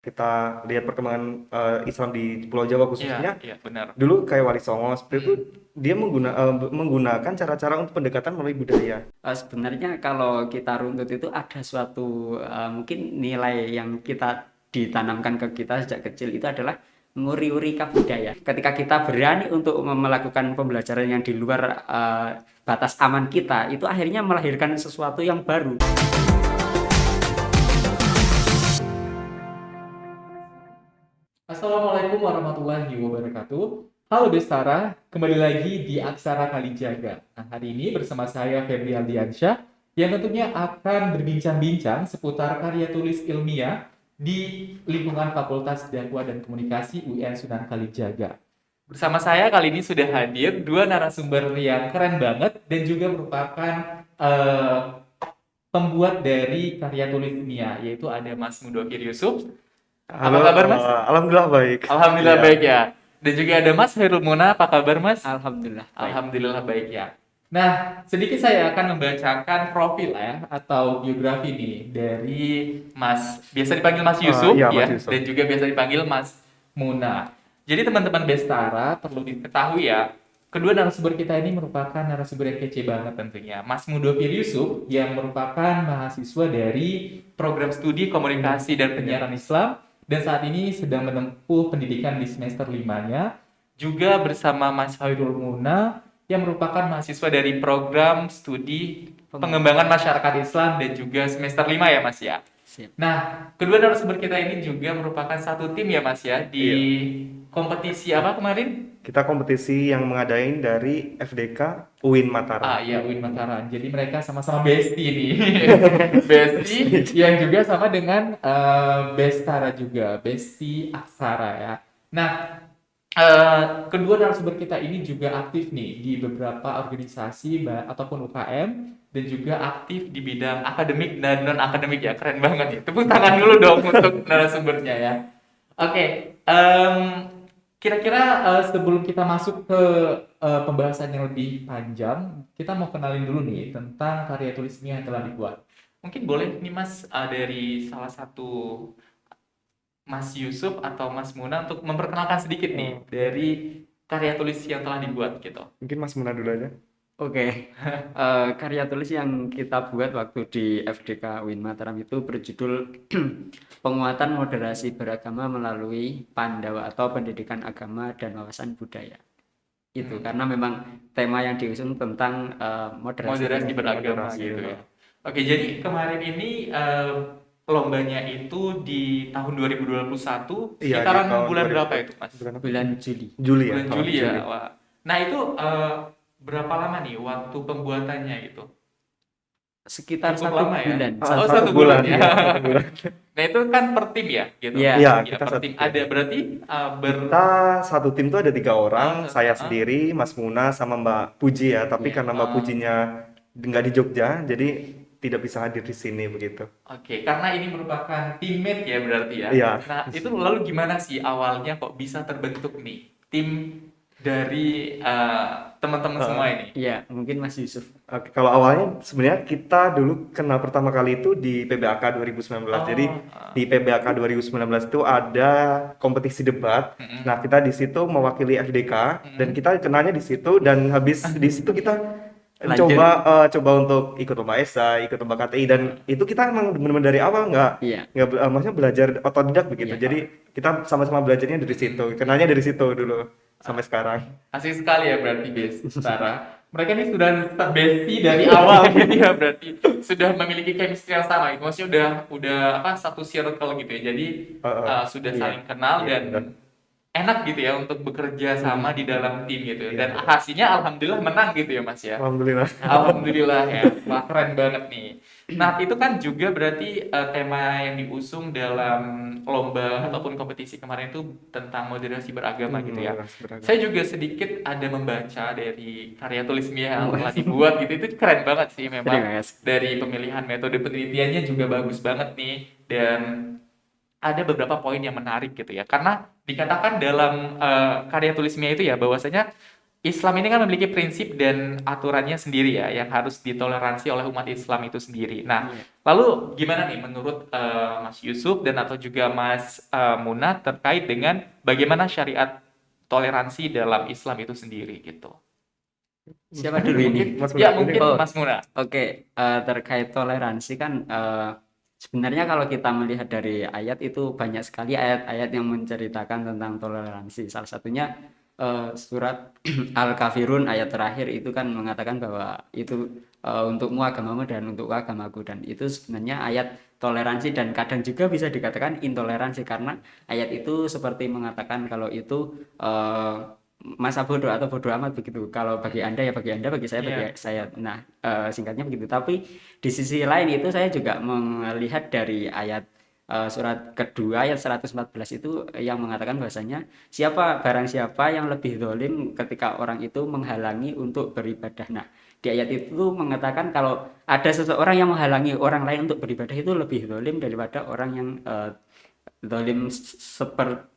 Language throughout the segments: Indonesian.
kita lihat perkembangan Islam di Pulau Jawa Iya, khususnya, iya benar. dulu kayak Wali Songo seperti itu Mm-mm. dia menggunakan cara-cara untuk pendekatan melalui budaya. Sebenarnya kalau kita runtut itu ada suatu mungkin nilai yang kita ditanamkan ke kita sejak kecil itu adalah nguri-uri budaya. Ketika kita berani untuk melakukan pembelajaran yang di luar batas aman kita, itu akhirnya melahirkan sesuatu yang baru. Assalamualaikum warahmatullahi wabarakatuh. Halo Bestara, kembali lagi di Aksara Kalijaga. Nah, hari ini bersama saya Febri Aldiansyah yang tentunya akan berbincang-bincang seputar karya tulis ilmiah di lingkungan Fakultas Dakwah dan Komunikasi UIN Sunan Kalijaga. Bersama saya kali ini sudah hadir dua narasumber yang keren banget dan juga merupakan eh, pembuat dari karya tulis ilmiah, yaitu ada Mas Mudofir Yusuf. Apa Halo, kabar Mas? alhamdulillah baik. Alhamdulillah Iya. baik ya. Dan juga ada Mas Hairul Muna, apa kabar Mas? Alhamdulillah baik. Alhamdulillah baik ya. Nah, sedikit saya akan membacakan profil ya atau biografi nih dari Mas, biasa dipanggil Mas Yusuf Iya, ya, Mas Yusuf. dan juga biasa dipanggil Mas Muna. Jadi teman-teman Bestara perlu diketahui ya, kedua narasumber kita ini merupakan narasumber yang kece banget tentunya. Mas Mudofir Yusuf yang merupakan mahasiswa dari program studi komunikasi dan penyiaran Islam dan saat ini sedang menempuh pendidikan di semester 5-nya, juga bersama Mas Hairul Muna yang merupakan mahasiswa dari program studi pengembangan masyarakat Islam dan juga semester 5 ya Mas ya. Siap. Nah, kedua narasumber kita ini juga merupakan satu tim ya Mas ya di kompetisi apa kemarin? Kita kompetisi yang mengadain dari FDK UIN Mataram. Ah iya, UIN Mataram. Jadi mereka sama-sama bestie nih. Bestie yang juga sama dengan Bestara juga, Bestie Aksara ya. Nah, kedua narasumber kita ini juga aktif nih di beberapa organisasi ataupun UKM dan juga aktif di bidang akademik dan non akademik ya. Keren banget ya. Tepuk tangan dulu dong untuk narasumbernya ya. Oke, kira-kira sebelum kita masuk ke pembahasan yang lebih panjang, kita mau kenalin dulu nih tentang karya tulisnya yang telah dibuat. Mungkin boleh nih Mas dari salah satu Mas Yusuf atau Mas Muna untuk memperkenalkan sedikit nih dari karya tulis yang telah dibuat gitu. Mungkin Mas Muna dulu aja. Oke. Karya tulis yang kita buat waktu di FDK UIN Mataram itu berjudul Penguatan Moderasi Beragama Melalui Pandawa atau Pendidikan Agama dan Wawasan Budaya. Itu karena memang tema yang diusung tentang Moderasi beragama Moderasi, gitu ya. ya. Oke, jadi kemarin ini lombanya itu di tahun 2021 Iya, sekitaran di tahun bulan 2000. berapa itu Mas? Bulan apa? bulan Juli. Juli ya. Bulan Oh, Juli ya. Wah. Nah itu berapa lama nih waktu pembuatannya itu? Sekitar Cukup 1 lama ya? bulan. Oh, satu bulan ya. Iya, 1 bulan. Nah itu kan per tim ya gitu. Iya. Iya, Ya, kita per satu tim. tim. Ada berarti Kita satu tim tuh ada 3 orang, Ah, saya ah. sendiri, Mas Muna, sama Mbak Puji ya. Tapi Iya. karena Mbak Pujinya nggak di Jogja, jadi tidak bisa hadir di sini begitu. Oke, karena ini merupakan teammate ya berarti ya. Iya. Nah, itu lalu gimana sih awalnya kok bisa terbentuk nih tim dari teman-teman semua ini? Iya, mungkin Mas Yusuf. Oke, kalau awalnya sebenarnya kita dulu kenal pertama kali itu di PBAK 2019. Jadi di PBAK 2019 itu ada kompetisi debat. Nah, kita di situ mewakili FDK dan kita kenalnya di situ dan habis di situ kita Lanjut. coba untuk ikut lomba esai, ikut lomba KTI dan itu kita emang benar-benar dari awal Iya. maksudnya belajar otodidak begitu. Iya. Jadi kita sama-sama belajarnya dari situ. Kenalnya dari situ dulu sampai sekarang. Asik sekali ya berarti Bestara. Mereka ini sudah bestie dari awal gitu ya berarti sudah memiliki chemistry yang sama. Maksudnya udah apa satu circle gitu ya. Jadi sudah Iya. saling kenal Iya, dan benar. enak gitu ya untuk bekerja sama di dalam tim gitu. Iya, Dan benar. hasilnya alhamdulillah menang gitu ya Mas ya. Alhamdulillah. Alhamdulillah ya, wah keren banget nih. Nah itu kan juga berarti tema yang diusung dalam lomba ataupun kompetisi kemarin itu tentang moderasi beragama gitu ya. Moderasi beragama. Saya juga sedikit ada membaca dari karya tulisnya yang telah dibuat gitu, itu keren banget sih memang. Terima kasih. Dari pemilihan metode penelitiannya juga bagus banget nih dan ada beberapa poin yang menarik gitu ya. Karena dikatakan dalam karya tulisnya itu ya bahwasanya Islam ini kan memiliki prinsip dan aturannya sendiri ya, yang harus ditoleransi oleh umat Islam itu sendiri. Nah, Iya. lalu gimana nih menurut Mas Yusuf dan atau juga Mas Muna terkait dengan bagaimana syariat toleransi dalam Islam itu sendiri gitu? Siapa dulu ini? Mungkin, Mas ya Muna, ini mungkin Oh, Mas Muna. oke. Terkait toleransi kan sebenarnya kalau kita melihat dari ayat itu banyak sekali ayat-ayat yang menceritakan tentang toleransi. Salah satunya surat Al-Kafirun ayat terakhir itu kan mengatakan bahwa itu untukmu agamamu dan untuk agamaku, dan itu sebenarnya ayat toleransi dan kadang juga bisa dikatakan intoleransi karena ayat itu seperti mengatakan kalau itu masa bodoh atau bodoh amat begitu. Kalau bagi Anda ya bagi Anda, bagi saya bagi Iya. saya. Nah, singkatnya begitu. Tapi di sisi lain itu saya juga melihat dari ayat surat kedua ayat 114 itu yang mengatakan bahwasanya barang siapa yang lebih zalim ketika orang itu menghalangi untuk beribadah. Nah, di ayat itu mengatakan kalau ada seseorang yang menghalangi orang lain untuk beribadah itu lebih zalim daripada orang yang zalim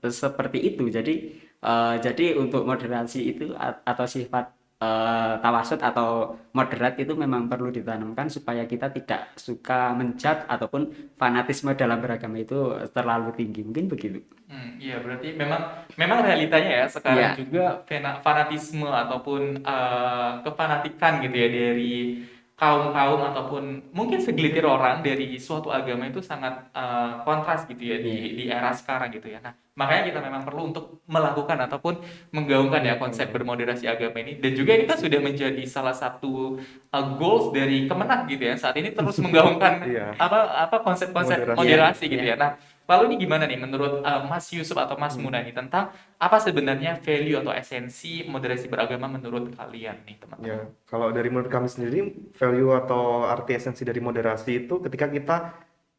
seperti itu. Jadi untuk moderasi itu atau sifat tawasud atau moderat itu memang perlu ditanamkan supaya kita tidak suka menjudge ataupun fanatisme dalam beragama itu terlalu tinggi. Mungkin begitu. Iya berarti memang memang realitanya ya sekarang Iya, juga fanatisme ataupun kefanatikan gitu ya dari kaum-kaum ataupun mungkin segelintir orang dari suatu agama itu sangat kontras gitu ya iya, di era sekarang gitu ya. Nah, makanya kita memang perlu untuk melakukan ataupun menggaungkan ya konsep bermoderasi agama ini, dan juga ini kan sudah menjadi salah satu goals dari Kemenak gitu ya. Saat ini terus menggaungkan Iya, apa konsep-konsep moderasi. iya, moderasi gitu iya. ya. Nah, lalu ini gimana nih menurut Mas Yusuf atau Mas Muna Hmm. nih tentang apa sebenarnya value atau esensi moderasi beragama menurut kalian nih teman-teman? Ya, kalau dari menurut kami sendiri, value atau arti esensi dari moderasi itu ketika kita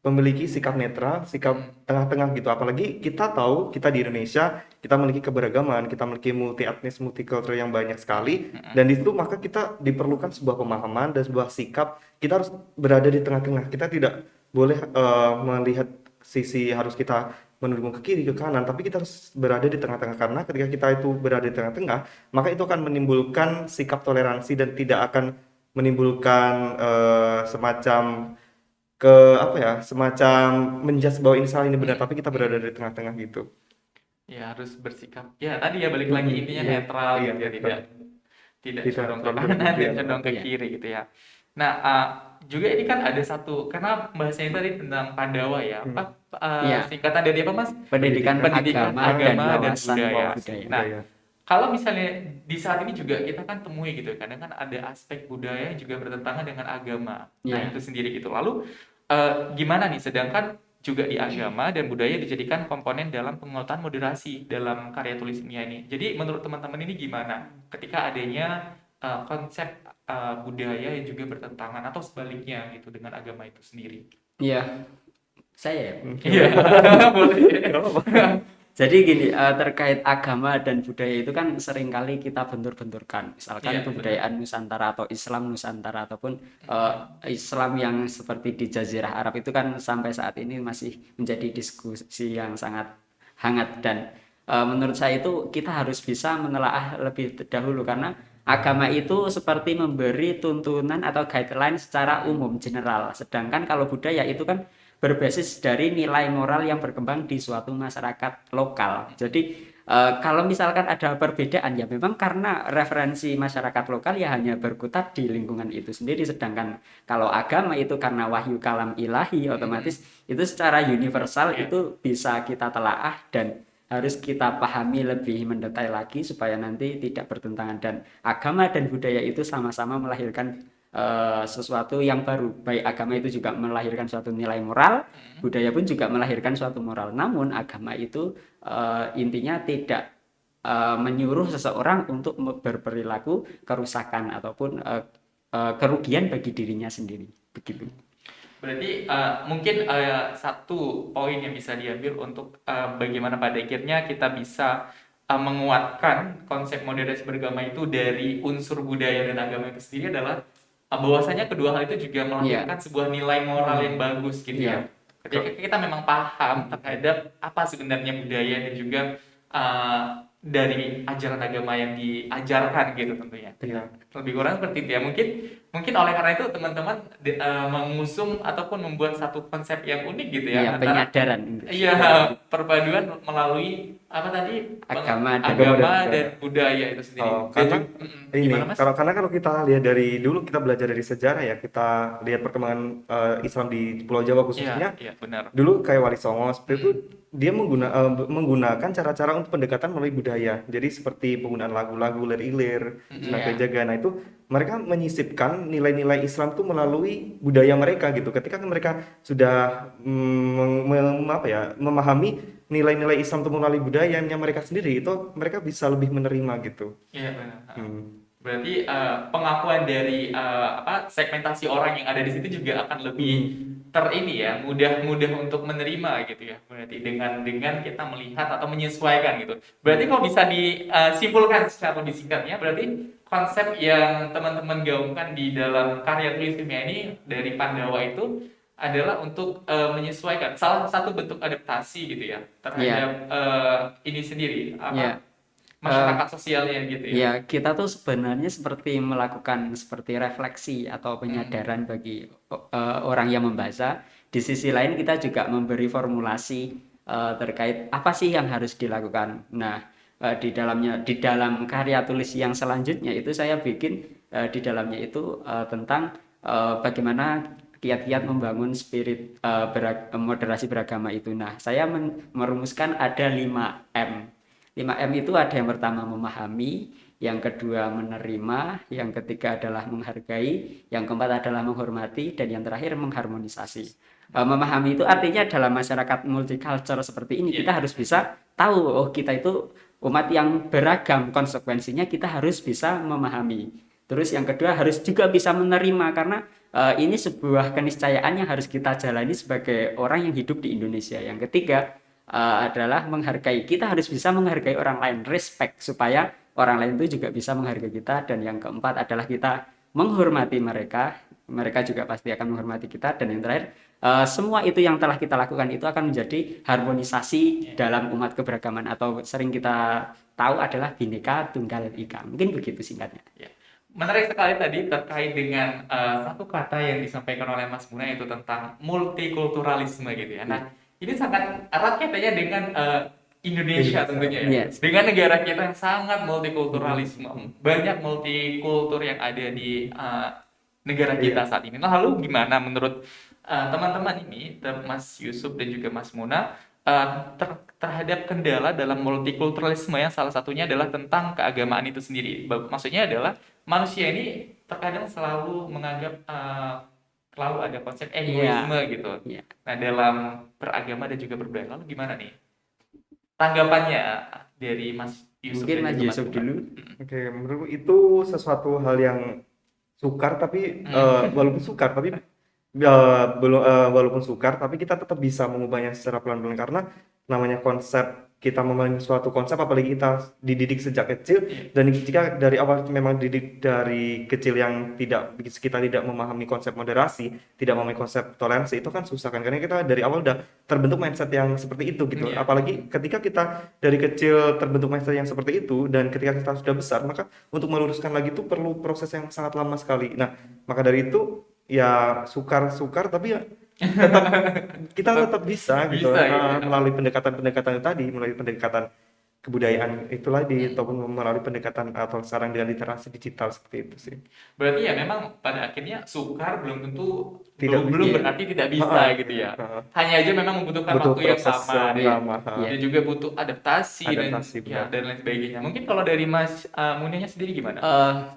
memiliki sikap netral, sikap Mm-mm. tengah-tengah gitu. Apalagi kita tahu kita di Indonesia, kita memiliki keberagaman, kita memiliki multi etnis, multi culture yang banyak sekali, Mm-mm. dan di situ maka kita diperlukan sebuah pemahaman dan sebuah sikap. Kita harus berada di tengah-tengah. Kita tidak boleh melihat sisi harus kita mendukung ke kiri ke kanan, tapi kita harus berada di tengah-tengah karena ketika kita itu berada di tengah-tengah, maka itu akan menimbulkan sikap toleransi dan tidak akan menimbulkan semacam ke apa ya, semacam menjudge bahwa ini salah ini benar, tapi kita berada di tengah-tengah gitu. Ya harus bersikap. Ya tadi ya balik lagi intinya Iya, netral iya, gitu ya, netral. tidak Tidak condong ke terlalu kanan dan berlebihan. condong ke Iya. kiri gitu ya. Nah, juga ini kan ada satu karena bahasanya tadi tentang Pandawa ya. Hmm. Apa Iya, singkatan dari apa Mas? pendidikan Pendidikan agama dan agama dan wawasan budaya. Wawasan budaya. Nah, budaya. kalau misalnya di saat ini juga kita kan temui gitu, kadang kan ada aspek budaya yang juga bertentangan dengan agama. Nah, Iya. itu sendiri gitu. Lalu gimana nih? Sedangkan juga di agama dan budaya dijadikan komponen dalam penguatan moderasi dalam karya tulis ilmiah ini. Jadi menurut teman-teman ini gimana ketika adanya konsep budaya yang juga bertentangan atau sebaliknya gitu dengan agama itu sendiri? Iya, saya ya. Iya, boleh. Nggak apa-apa. Jadi gini, terkait agama dan budaya itu kan seringkali kita bentur-benturkan. Misalkan Iya, benar. kebudayaan Nusantara atau Islam Nusantara ataupun Islam yang seperti di Jazirah Arab itu kan sampai saat ini masih menjadi diskusi yang sangat hangat, dan menurut saya itu kita harus bisa menelaah lebih dahulu karena agama itu seperti memberi tuntunan atau guideline secara umum general. Sedangkan kalau budaya itu kan berbasis dari nilai moral yang berkembang di suatu masyarakat lokal. Jadi kalau misalkan ada perbedaan ya memang karena referensi masyarakat lokal ya hanya berkutat di lingkungan itu sendiri. Sedangkan kalau agama itu karena wahyu kalam ilahi otomatis itu secara universal Iya. itu bisa kita telaah dan harus kita pahami lebih mendetail lagi supaya nanti tidak bertentangan, dan agama dan budaya itu sama-sama melahirkan sesuatu yang baru. Baik agama itu juga melahirkan suatu nilai moral, budaya pun juga melahirkan suatu moral. Namun agama itu intinya tidak menyuruh seseorang untuk berperilaku kerusakan ataupun kerugian bagi dirinya sendiri. Begitu. Berarti mungkin satu poin yang bisa diambil untuk bagaimana pada akhirnya kita bisa menguatkan konsep moderasi beragama itu dari unsur budaya dan agama itu sendiri adalah bahwasanya kedua hal itu juga Iya, melahirkan sebuah nilai moral yang bagus gitu ya. iya, Ketika kita memang paham terhadap apa sebenarnya budaya dan juga uh, dari ajaran agama yang diajarkan gitu tentunya. Iya. Lebih kurang seperti itu ya. Mungkin oleh karena itu teman-teman mengusung ataupun membuat satu konsep yang unik gitu Iya, ya antara penyadaran. iya perpaduan melalui apa tadi Agama dan agama budaya. dan budaya itu sendiri. Oh, Dan karena ini gimana Mas? kalau kita lihat dari dulu, kita belajar dari sejarah ya, kita lihat perkembangan Islam di Pulau Jawa Iya, khususnya. iya benar. Dulu kayak Wali Songo seperti itu, dia menggunakan cara-cara untuk pendekatan melalui budaya. Jadi seperti penggunaan lagu-lagu, lir-ilir, Sunan Iya. Kalijaga. Nah itu mereka menyisipkan nilai-nilai Islam tuh melalui budaya mereka gitu. Ketika mereka sudah memahami nilai-nilai Islam itu melalui budayanya mereka sendiri, itu mereka bisa lebih menerima gitu. Iya benar. Hmm. Berarti pengakuan dari segmentasi orang yang ada di situ juga akan lebih mudah untuk menerima gitu ya. Berarti dengan kita melihat atau menyesuaikan gitu. Berarti kalau bisa disimpulkan secara lebih singkatnya, berarti konsep yang teman-teman gaungkan di dalam karya tulis ilmiah ini dari Pandawa itu adalah untuk menyesuaikan salah satu bentuk adaptasi gitu ya terhadap ini sendiri Iya. masyarakat sosialnya gitu ya. Ya, kita tuh sebenarnya seperti melakukan seperti refleksi atau penyadaran bagi orang yang membaca. Di sisi lain kita juga memberi formulasi terkait apa sih yang harus dilakukan. Nah, di dalam karya tulis yang selanjutnya itu saya bikin di dalamnya itu tentang bagaimana kiat-kiat membangun spirit moderasi beragama itu. Nah, saya merumuskan ada 5M. 5M itu ada yang pertama memahami, yang kedua menerima, yang ketiga adalah menghargai, yang keempat adalah menghormati, dan yang terakhir mengharmonisasi. Memahami itu artinya dalam masyarakat multicultural seperti ini kita harus bisa tahu, oh kita itu umat yang beragam, konsekuensinya kita harus bisa memahami. Terus yang kedua harus juga bisa menerima, karena ini sebuah keniscayaan yang harus kita jalani sebagai orang yang hidup di Indonesia. Yang ketiga adalah menghargai. Kita harus bisa menghargai orang lain, respect, supaya orang lain itu juga bisa menghargai kita. Dan yang keempat adalah kita menghormati mereka juga pasti akan menghormati kita. Dan yang terakhir, semua itu yang telah kita lakukan itu akan menjadi harmonisasi dalam umat keberagaman, atau sering kita tahu adalah Bhinneka Tunggal Ika. Mungkin begitu singkatnya. Ya. Menarik sekali tadi terkait dengan satu kata yang disampaikan oleh Mas Muna, yaitu tentang multikulturalisme gitu ya. Nah, ini sangat erat kaitannya dengan Indonesia tentunya ya. Yes. Dengan negara kita yang sangat multikulturalisme, banyak multikultur yang ada di negara kita saat ini. Nah, lalu gimana menurut teman-teman ini, Mas Yusuf dan juga Mas Muna, terhadap kendala dalam multikulturalisme yang salah satunya adalah tentang keagamaan itu sendiri. Maksudnya adalah manusia ini terkadang selalu menganggap selalu ada konsep egoisme gitu. Iya. Nah, dalam beragama dan juga berbudaya, lalu gimana nih tanggapannya dari Mas Yusuf? Mungkin dan Mas juga Yusuf Muna? dulu. Oke, menurutku itu sesuatu hal yang sukar, tapi walaupun sukar tapi walaupun sukar tapi kita tetap bisa mengubahnya secara pelan-pelan, karena namanya konsep, kita memahami suatu konsep, apalagi kita dididik sejak kecil, dan jika dari awal memang dididik dari kecil yang kita tidak memahami konsep moderasi, tidak memahami konsep toleransi, itu kan susah kan, karena kita dari awal udah terbentuk mindset yang seperti itu gitu. Apalagi ketika kita dari kecil terbentuk mindset yang seperti itu, dan ketika kita sudah besar, maka untuk meluruskan lagi itu perlu proses yang sangat lama sekali. Nah, maka dari itu ya sukar tapi ya kita tetap bisa gitu, ya. melalui pendekatan tadi, melalui pendekatan kebudayaan itulah ataupun melalui pendekatan atau sekarang dengan literasi digital seperti itu sih. Berarti ya memang pada akhirnya sukar belum tentu Tidak belum bisa. berarti tidak bisa gitu ya. Hanya aja memang membutuhkan Butuh waktu yang proses sama yang lama. dan juga butuh adaptasi, Benar. dan lain sebagainya. Mungkin kalau dari Mas Munianya sendiri gimana?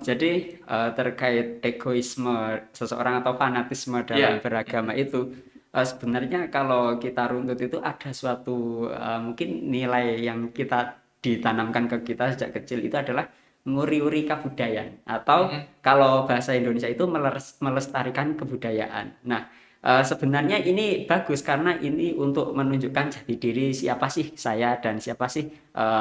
Jadi terkait egoisme seseorang atau fanatisme dalam beragama itu, sebenarnya kalau kita runtut itu ada suatu mungkin nilai yang kita ditanamkan ke kita sejak kecil, itu adalah nguri-uri kebudayaan, atau kalau bahasa Indonesia itu melestarikan kebudayaan. Nah, sebenarnya ini bagus karena ini untuk menunjukkan jati diri siapa sih saya dan siapa sih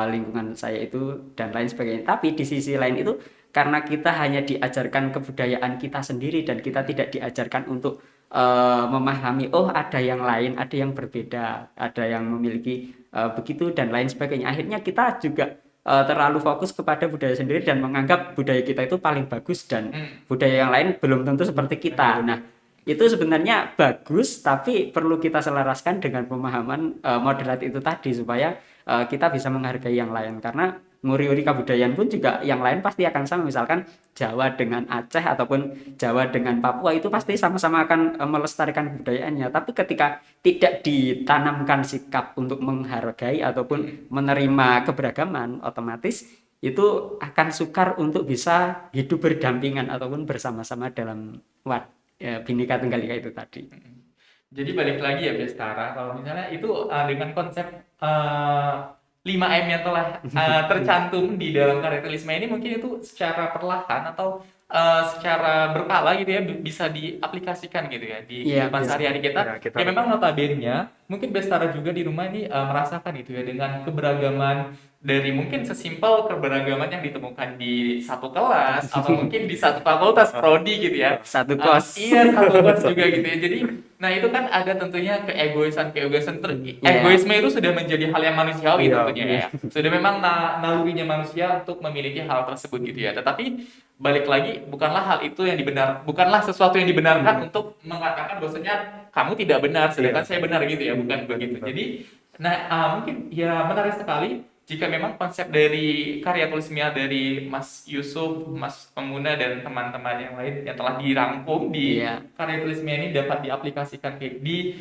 lingkungan saya itu dan lain sebagainya. Tapi di sisi lain itu karena kita hanya diajarkan kebudayaan kita sendiri dan kita tidak diajarkan untuk memahami, oh ada yang lain, ada yang berbeda, ada yang memiliki begitu dan lain sebagainya. Akhirnya kita juga terlalu fokus kepada budaya sendiri dan menganggap budaya kita itu paling bagus dan budaya yang lain belum tentu seperti kita. Nah, itu sebenarnya bagus, tapi perlu kita selaraskan dengan pemahaman moderat itu tadi supaya kita bisa menghargai yang lain. Karena nguri-nguri kebudayaan pun juga yang lain pasti akan sama. Misalkan Jawa dengan Aceh ataupun Jawa dengan Papua itu pasti sama-sama akan melestarikan kebudayaannya. Tapi ketika tidak ditanamkan sikap untuk menghargai ataupun menerima keberagaman, otomatis itu akan sukar untuk bisa hidup berdampingan ataupun bersama-sama dalam Bhinneka Tunggal Ika itu tadi. Jadi balik lagi ya Bestara, kalau misalnya itu dengan konsep 5M yang telah tercantum di dalam karya tulisme ini, mungkin itu secara perlahan atau secara berkala gitu ya bisa diaplikasikan gitu ya di kehidupan sehari-hari kita. Ya memang notabene mungkin Bestara juga di rumah ini merasakan gitu ya dengan keberagaman dari mungkin sesimpel keberagaman yang ditemukan di satu kelas atau mungkin di satu fakultas prodi gitu ya. Satu kos. Iya, satu kos juga gitu ya. Jadi, nah itu kan ada tentunya keegoisan egoisme itu sudah menjadi hal yang manusiawi tentunya ya. Sudah memang nalurinya manusia untuk memiliki hal tersebut gitu ya. Tetapi balik lagi bukanlah bukanlah sesuatu yang dibenarkan untuk mengatakan bahwasanya kamu tidak benar sedangkan saya benar gitu ya, bukan begitu. Jadi, mungkin ya menarik sekali jika memang konsep dari karya tulis ilmiah dari Mas Yusuf, Mas Pemuna dan teman-teman yang lain yang telah dirangkum di karya tulis ilmiah ini dapat diaplikasikan di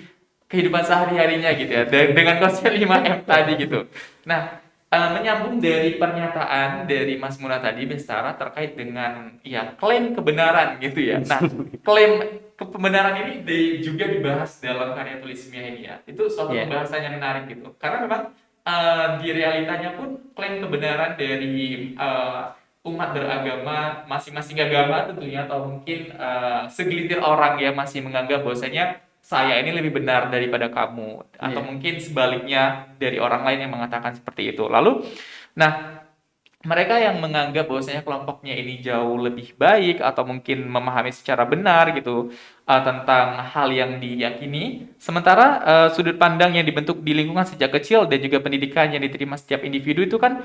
kehidupan sehari-harinya gitu ya, dengan konsep 5M tadi gitu. Nah, menyambung dari pernyataan dari Mas Muna tadi, Bestara, terkait dengan klaim kebenaran gitu ya. Nah, klaim kebenaran ini juga dibahas dalam karya tulis ilmiah ini ya. Itu suatu pembahasan yang menarik gitu. Karena memang di realitanya pun klaim kebenaran dari umat beragama, masing-masing agama tentunya, atau mungkin segelintir orang yang masih menganggap bahwasanya saya ini lebih benar daripada kamu, atau mungkin sebaliknya dari orang lain yang mengatakan seperti itu. Lalu, mereka yang menganggap bahwasanya kelompoknya ini jauh lebih baik atau mungkin memahami secara benar gitu tentang hal yang diyakini, sementara sudut pandang yang dibentuk di lingkungan sejak kecil dan juga pendidikan yang diterima setiap individu itu kan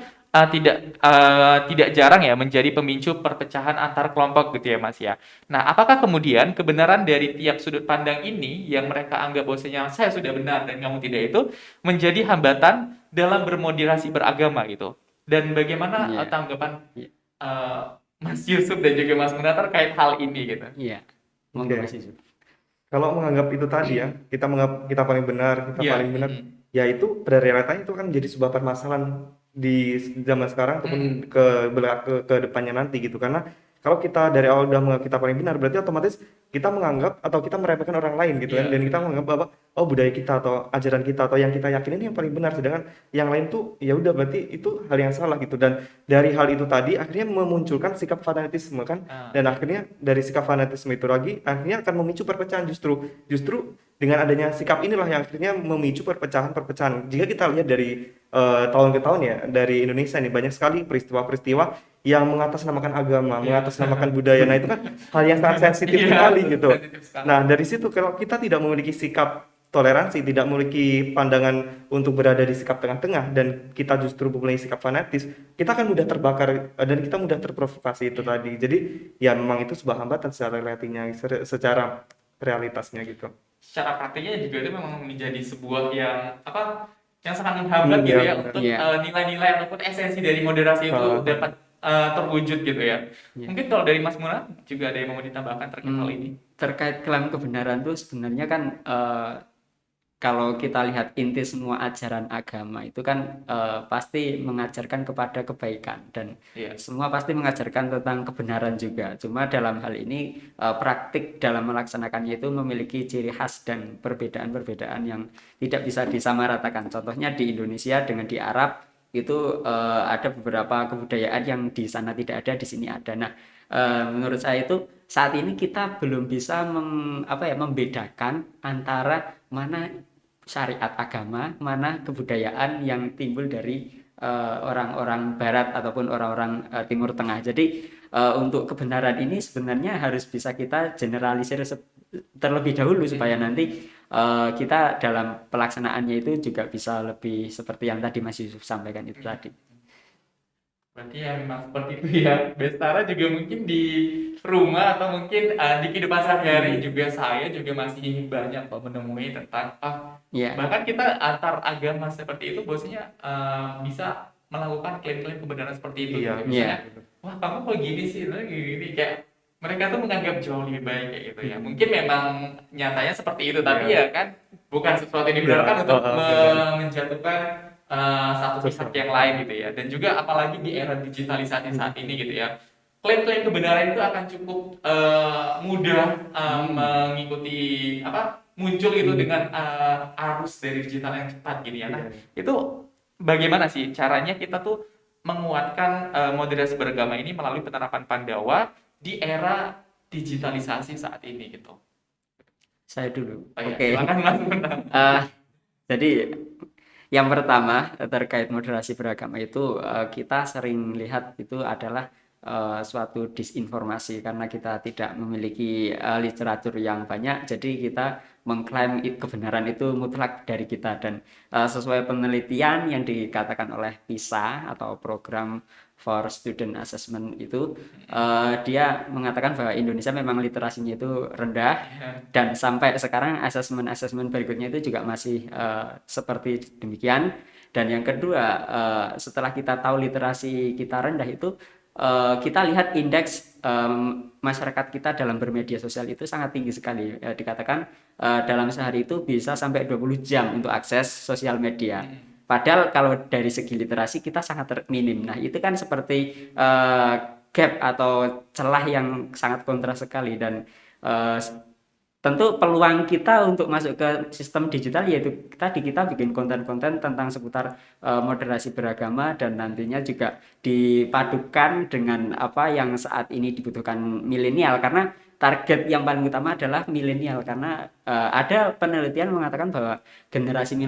tidak jarang ya menjadi pemicu perpecahan antar kelompok gitu ya Mas ya. Nah, apakah kemudian kebenaran dari tiap sudut pandang ini yang mereka anggap bahwasanya saya sudah benar dan kamu tidak itu menjadi hambatan dalam bermoderasi beragama gitu? Dan bagaimana tanggapan Mas Yusuf dan juga Mas Muna terkait hal ini gitu? Iya. Kalau menganggap itu tadi ya, kita menganggap kita paling benar, paling benar, ya itu pada realitanya itu kan jadi sebuah permasalahan di zaman sekarang ataupun ke depannya nanti gitu. Karena kalau kita dari awal udah menganggap kita paling benar, berarti otomatis kita menganggap atau kita meremehkan orang lain gitu kan, dan kita menganggap bahwa budaya kita atau ajaran kita atau yang kita yakini ini yang paling benar, sedangkan yang lain tuh ya udah berarti itu hal yang salah gitu. Dan dari hal itu tadi akhirnya memunculkan sikap fanatisme kan, dan akhirnya dari sikap fanatisme itu lagi akhirnya akan memicu perpecahan. Justru dengan adanya sikap inilah yang akhirnya memicu perpecahan. Jika kita lihat dari tahun ke tahun ya, dari Indonesia nih banyak sekali peristiwa-peristiwa yang mengatasnamakan agama, mengatasnamakan budaya. Nah, itu kan hal yang sangat sensitif sekali gitu. Nah, dari situ kalau kita tidak memiliki sikap toleransi, tidak memiliki pandangan untuk berada di sikap tengah-tengah, dan kita justru memiliki sikap fanatis, kita kan mudah terbakar dan kita mudah terprovokasi itu tadi. Jadi ya memang itu sebuah hambatan secara realitasnya gitu. Secara praktiknya juga itu memang menjadi sebuah yang sangat menghambat gitu ya untuk nilai-nilai ataupun esensi dari moderasi itu dapat terwujud gitu ya. Mungkin kalau dari Mas Muna juga ada yang mau ditambahkan terkait hal ini. Terkait klaim kebenaran itu sebenarnya kan kalau kita lihat inti semua ajaran agama itu kan pasti mengajarkan kepada kebaikan, dan semua pasti mengajarkan tentang kebenaran juga. Cuma dalam hal ini praktik dalam melaksanakannya itu memiliki ciri khas dan perbedaan-perbedaan yang tidak bisa disamaratakan. Contohnya di Indonesia dengan di Arab itu ada beberapa kebudayaan yang di sana tidak ada, di sini ada. Nah, menurut saya itu saat ini kita belum bisa membedakan antara mana syariat agama, mana kebudayaan yang timbul dari orang-orang Barat ataupun orang-orang Timur Tengah. Jadi untuk kebenaran ini sebenarnya harus bisa kita generalisir terlebih dahulu supaya nanti kita dalam pelaksanaannya itu juga bisa lebih seperti yang tadi Mas Yusuf sampaikan itu tadi. Berarti ya memang seperti itu ya. Bestara juga mungkin di rumah atau mungkin di kehidupan sehari-hari juga saya juga masih banyak kok menemui tentang Ya, bahkan kita antar agama seperti itu bosnya bisa melakukan klaim-klaim kebenaran seperti itu gitu. Iya, Misalnya, ya, wah kamu kok gini sih, nah, gini, kayak mereka tuh menganggap jauh lebih baik kayak gitu ya. Mungkin memang nyatanya seperti itu, tapi Iya. ya kan bukan sesuatu yang Iya, dibenarkan untuk benar. menjatuhkan satu pihak Sosial. yang lain gitu ya. Dan juga apalagi di era digitalisasi saat ini gitu ya, klaim-klaim kebenaran itu akan cukup mudah mengikuti muncul gitu dengan arus dari digital yang cepat gini ya. Nah, Iya. itu bagaimana sih caranya kita tuh menguatkan moderasi beragama ini melalui penerapan Pandawa di era digitalisasi saat ini gitu. saya dulu. Oh ya, Oke. silakan Mas Bunda. Eh, jadi yang pertama terkait moderasi beragama itu kita sering lihat itu adalah suatu disinformasi karena kita tidak memiliki literatur yang banyak, jadi kita mengklaim kebenaran itu mutlak dari kita dan sesuai penelitian yang dikatakan oleh PISA atau Program for Student Assessment itu dia mengatakan bahwa Indonesia memang literasinya itu rendah dan sampai sekarang asesmen berikutnya itu juga masih seperti demikian. Dan yang kedua, setelah kita tahu literasi kita rendah itu, kita lihat indeks masyarakat kita dalam bermedia sosial itu sangat tinggi sekali. Dikatakan dalam sehari itu bisa sampai 20 jam untuk akses sosial media. Padahal kalau dari segi literasi kita sangat minim. Nah, itu kan seperti gap atau celah yang sangat kontras sekali dan eh, tentu peluang kita untuk masuk ke sistem digital yaitu tadi kita bikin konten-konten tentang seputar moderasi beragama dan nantinya juga dipadukan dengan apa yang saat ini dibutuhkan milenial karena target yang paling utama adalah milenial karena ada penelitian mengatakan bahwa generasi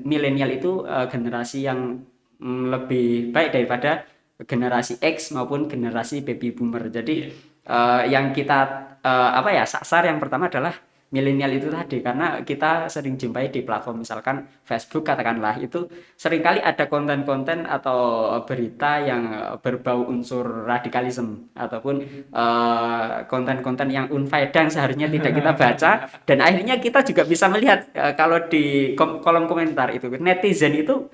milenial itu generasi yang lebih baik daripada generasi X maupun generasi baby boomer. Jadi yang kita sasar yang pertama adalah milenial itu tadi karena kita sering jumpai di platform misalkan Facebook katakanlah itu seringkali ada konten-konten atau berita yang berbau unsur radikalisme ataupun konten-konten yang unfaedah yang seharusnya tidak kita baca dan akhirnya kita juga bisa melihat kalau di kolom komentar itu netizen itu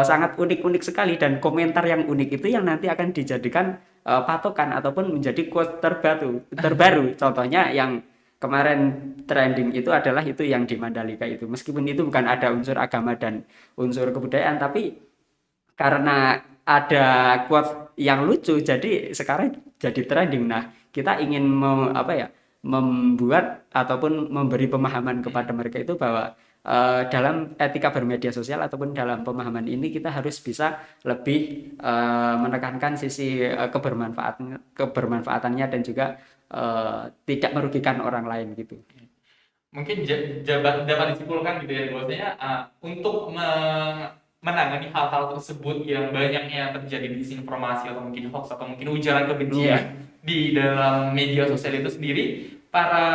sangat unik-unik sekali dan komentar yang unik itu yang nanti akan dijadikan patokan ataupun menjadi quote terbaru. Contohnya yang kemarin trending itu adalah itu yang di Mandalika itu. Meskipun itu bukan ada unsur agama dan unsur kebudayaan, tapi karena ada quote yang lucu, jadi sekarang jadi trending. Nah, kita ingin membuat ataupun memberi pemahaman kepada mereka itu bahwa dalam etika bermedia sosial ataupun dalam pemahaman ini kita harus bisa lebih menekankan sisi kebermanfaatannya dan juga tidak merugikan orang lain gitu. Mungkin dapat disimpulkan gitu ya bahwasanya untuk menangani hal-hal tersebut yang banyaknya terjadi disinformasi atau mungkin hoax atau mungkin ujaran kebencian di dalam media sosial itu sendiri, para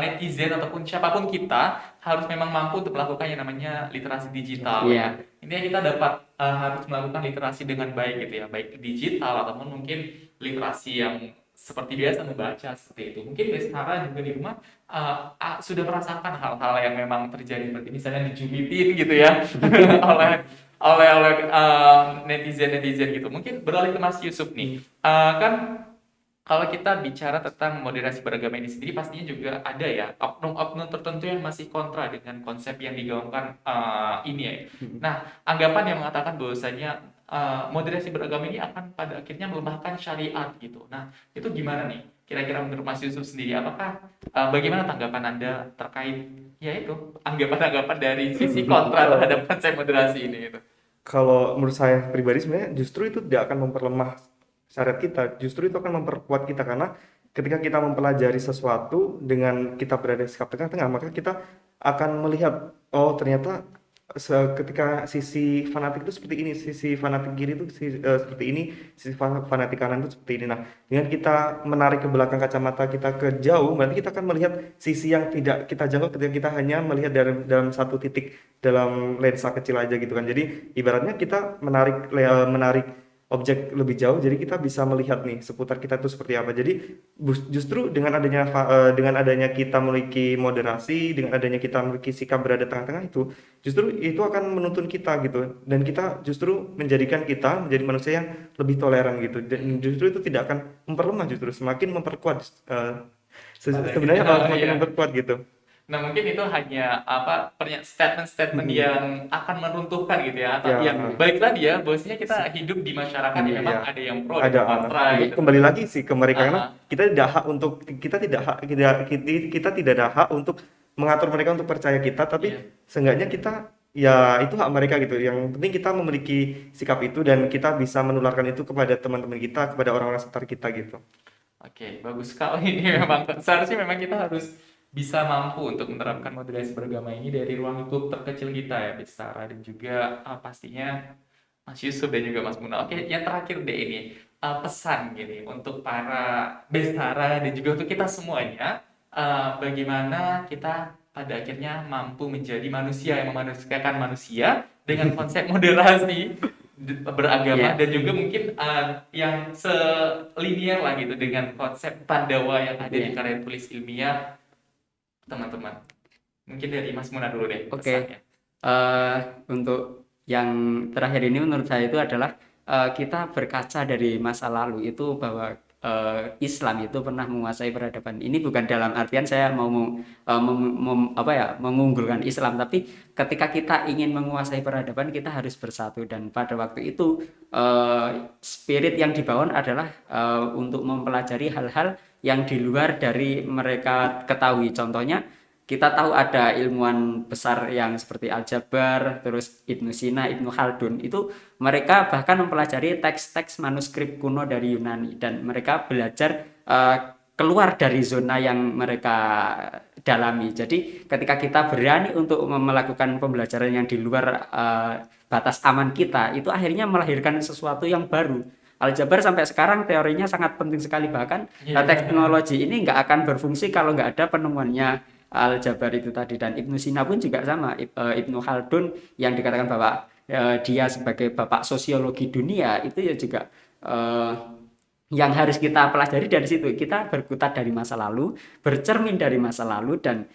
netizen ataupun siapapun kita harus memang mampu untuk melakukan yang namanya literasi digital ya. Intinya kita dapat harus melakukan literasi dengan baik gitu ya, baik digital ataupun mungkin literasi yang seperti biasa membaca seperti itu. Mungkin Bestara juga di rumah sudah merasakan hal-hal yang memang terjadi seperti misalnya dijulitin gitu ya oleh netizen gitu. Mungkin beralih ke Mas Yusuf nih. Kan kalau kita bicara tentang moderasi beragama ini sendiri pastinya juga ada ya oknum-oknum tertentu yang masih kontra dengan konsep yang digaungkan ini ya. Nah, anggapan yang mengatakan bahwasanya moderasi beragama ini akan pada akhirnya melemahkan syariat gitu. Nah, itu gimana nih? Kira-kira menurut Mas Yusuf sendiri, apakah bagaimana tanggapan Anda terkait ya itu anggapan-anggapan dari sisi kontra terhadap konsep moderasi ini gitu? Kalau menurut saya pribadi sebenarnya justru itu tidak akan memperlemah syariat kita, justru itu akan memperkuat kita karena ketika kita mempelajari sesuatu dengan kita berada di sikap tengah-tengah, maka kita akan melihat oh ternyata ketika sisi fanatik itu seperti ini, sisi fanatik kiri itu seperti ini, sisi fanatik kanan itu seperti ini. Nah, dengan kita menarik ke belakang kacamata kita ke jauh, berarti kita akan melihat sisi yang tidak kita jangkau ketika kita hanya melihat dalam satu titik dalam lensa kecil aja gitu kan. Jadi ibaratnya kita menarik objek lebih jauh, jadi kita bisa melihat nih seputar kita itu seperti apa. Jadi justru dengan adanya kita memiliki moderasi, dengan adanya kita memiliki sikap berada tengah-tengah itu, justru itu akan menuntun kita gitu, dan kita justru menjadikan kita menjadi manusia yang lebih toleran gitu, dan justru itu tidak akan memperlemah, justru semakin memperkuat. Sebenarnya kalau semakin Ya. memperkuat gitu. Nah, mungkin itu hanya statement-statement yang akan meruntuhkan gitu ya, atau Ya, yang baik tadi ya, bahwasanya kita hidup di masyarakat yang memang iya. ada yang pro, ada Ada yang kontra jadi gitu. kembali lagi sih ke mereka, karena Ah, kita tidak hak untuk kita tidak ada hak untuk mengatur mereka untuk percaya kita, tapi iya. seenggaknya kita, ya itu hak mereka gitu. Yang penting kita memiliki sikap itu dan kita bisa menularkan itu kepada teman-teman kita, kepada orang-orang sekitar kita gitu. Oke, bagus sekali ini memang. Seharusnya memang kita harus bisa mampu untuk menerapkan moderasi beragama ini dari ruang lingkup terkecil kita ya, Bestara, dan juga pastinya Mas Yusuf dan juga Mas Muna. Oke, yang terakhir deh ini pesan gini untuk para Bestara dan juga untuk kita semuanya, bagaimana kita pada akhirnya mampu menjadi manusia yang memanusiakan manusia dengan konsep moderasi beragama, Ya. dan juga mungkin yang selinier lah gitu dengan konsep Pandawa yang ada di Iya. karya tulis ilmiah teman-teman. Mungkin dari Mas Muna dulu deh Oke. pesannya. Untuk yang terakhir ini menurut saya itu adalah kita berkaca dari masa lalu itu bahwa Islam itu pernah menguasai peradaban. Ini bukan dalam artian saya mau mengunggulkan Islam, tapi ketika kita ingin menguasai peradaban kita harus bersatu, dan pada waktu itu spirit yang dibangun adalah untuk mempelajari hal-hal yang di luar dari mereka ketahui. Contohnya kita tahu ada ilmuwan besar yang seperti Al-Jabar, terus Ibnu Sina, Ibnu Khaldun, itu mereka bahkan mempelajari teks-teks manuskrip kuno dari Yunani, dan mereka belajar keluar dari zona yang mereka dalami. Jadi ketika kita berani untuk melakukan pembelajaran yang di luar batas aman kita, itu akhirnya melahirkan sesuatu yang baru. Al-Jabar sampai sekarang teorinya sangat penting sekali, bahkan teknologi ini nggak akan berfungsi kalau nggak ada penemuannya Al-Jabar itu tadi. Dan Ibnu Sina pun juga sama, Ibnu Khaldun yang dikatakan bahwa dia sebagai bapak sosiologi dunia, itu ya juga yang harus kita pelajari dari situ. Kita berkutat dari masa lalu, bercermin dari masa lalu, dan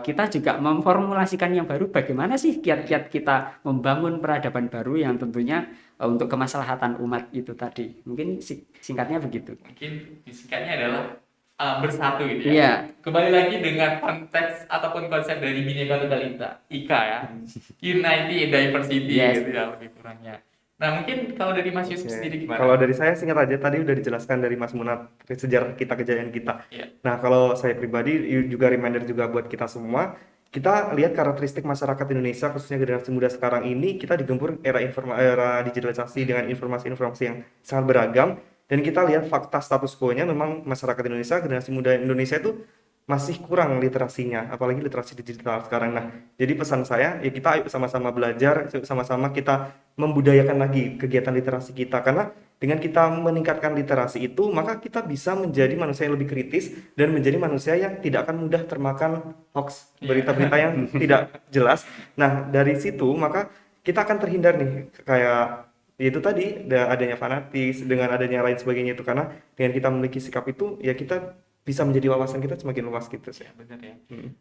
kita juga memformulasikan yang baru. Bagaimana sih kiat-kiat kita membangun peradaban baru yang tentunya untuk kemaslahatan umat itu tadi. Mungkin singkatnya begitu. Mungkin singkatnya adalah bersatu gitu ya. Iya. Kembali lagi dengan konteks ataupun konsep dari Bhinneka Tunggal Ika, ya. Unity in Diversity Yes. gitu ya lebih kurangnya. Nah, mungkin kalau dari Mas Yusuf Oke. sendiri gimana? Kalau dari saya singkat aja, tadi udah dijelaskan dari Mas Munat sejarah kita, kejayaan kita. Iya. Nah, kalau saya pribadi juga reminder juga buat kita semua, kita lihat karakteristik masyarakat Indonesia khususnya generasi muda sekarang ini, kita digempur era digitalisasi dengan informasi-informasi yang sangat beragam, dan kita lihat fakta status quo-nya memang masyarakat Indonesia, generasi muda Indonesia itu masih kurang literasinya, apalagi literasi digital sekarang. Nah, jadi pesan saya, ya kita ayo sama-sama belajar, sama-sama kita membudayakan lagi kegiatan literasi kita, karena dengan kita meningkatkan literasi itu, maka kita bisa menjadi manusia yang lebih kritis dan menjadi manusia yang tidak akan mudah termakan hoax, berita-berita yang tidak jelas. Nah, dari situ maka kita akan terhindar nih kayak itu tadi, adanya fanatis, dengan adanya lain sebagainya itu, karena dengan kita memiliki sikap itu, ya kita bisa menjadi wawasan kita semakin luas gitu sih. Benar ya.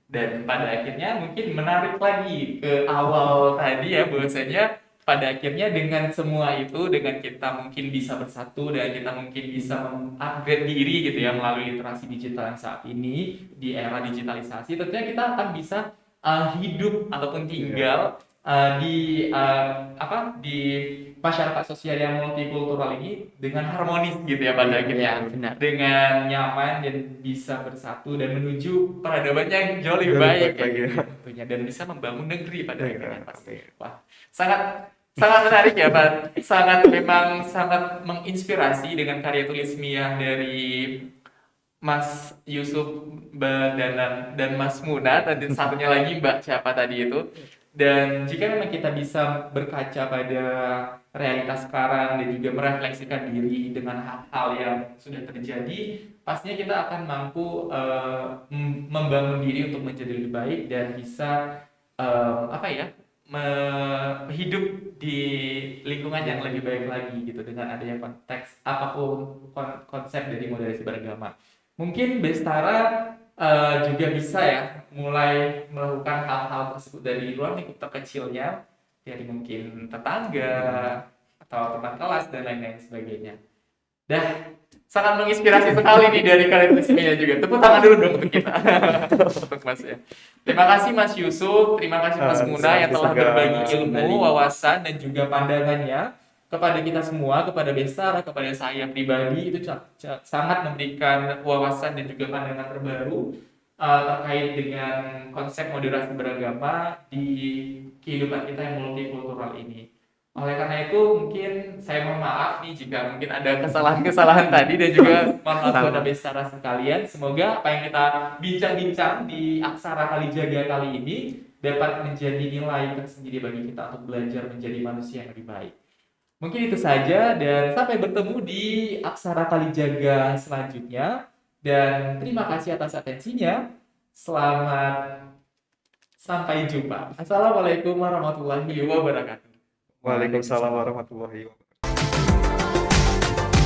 Dan pada akhirnya mungkin menarik lagi ke awal tadi ya, bahwasanya pada akhirnya dengan semua itu, dengan kita mungkin bisa bersatu dan kita mungkin bisa mengupgrade diri gitu ya melalui literasi digital yang saat ini di era digitalisasi, tentunya kita akan bisa hidup ataupun tinggal di masyarakat sosial yang multikultural ini dengan harmonis gitu ya pada akhirnya, benar. dengan nyaman dan bisa bersatu dan menuju peradaban yang jauh lebih Jauh lebih baik baik ya lagi. gitu, tentunya, dan bisa membangun negeri pada Iya, akhirnya pasti. amin. Wah, sangat menarik ya Pak, memang sangat menginspirasi dengan karya tulis ilmiah dari Mas Yusuf dan Mas Muna, dan satunya lagi Mbak siapa tadi itu. Dan jika memang kita bisa berkaca pada realitas sekarang dan juga merefleksikan diri dengan hal-hal yang sudah terjadi, pastinya kita akan mampu membangun diri untuk menjadi lebih baik dan bisa hidup di lingkungan yang lebih baik lagi gitu dengan adanya konteks apapun konsep dari moderasi beragama. Mungkin Bestara juga bisa ya mulai melakukan hal-hal tersebut dari luar lingkup terkecilnya, dari mungkin tetangga atau teman kelas dan lain-lain sebagainya. Dah sangat menginspirasi sekali nih dari kalian bersemuanya juga. Tepuk tangan dulu dong untuk kita. Untuk Mas ya. Terima kasih Mas Yusuf, terima kasih Mas Muna yang telah berbagi ilmu, wawasan dan juga pandangannya kepada kita semua, kepada Bestara, kepada saya pribadi itu sangat memberikan wawasan dan juga pandangan terbaru terkait dengan konsep moderasi beragama di kehidupan kita yang multikultural ini. Oleh karena itu mungkin saya mohon maaf nih jika mungkin ada kesalahan-kesalahan tadi dan juga mohon maaf kepada Bestara sekalian. Semoga apa yang kita bincang-bincang di Aksara Kalijaga kali ini dapat menjadi nilai tersendiri bagi kita untuk belajar menjadi manusia yang lebih baik. Mungkin itu saja dan sampai bertemu di Aksara Kalijaga selanjutnya. Dan terima kasih atas atensinya. Selamat sampai jumpa. Assalamualaikum warahmatullahi wabarakatuh. Waalaikumsalam warahmatullahi wabarakatuh.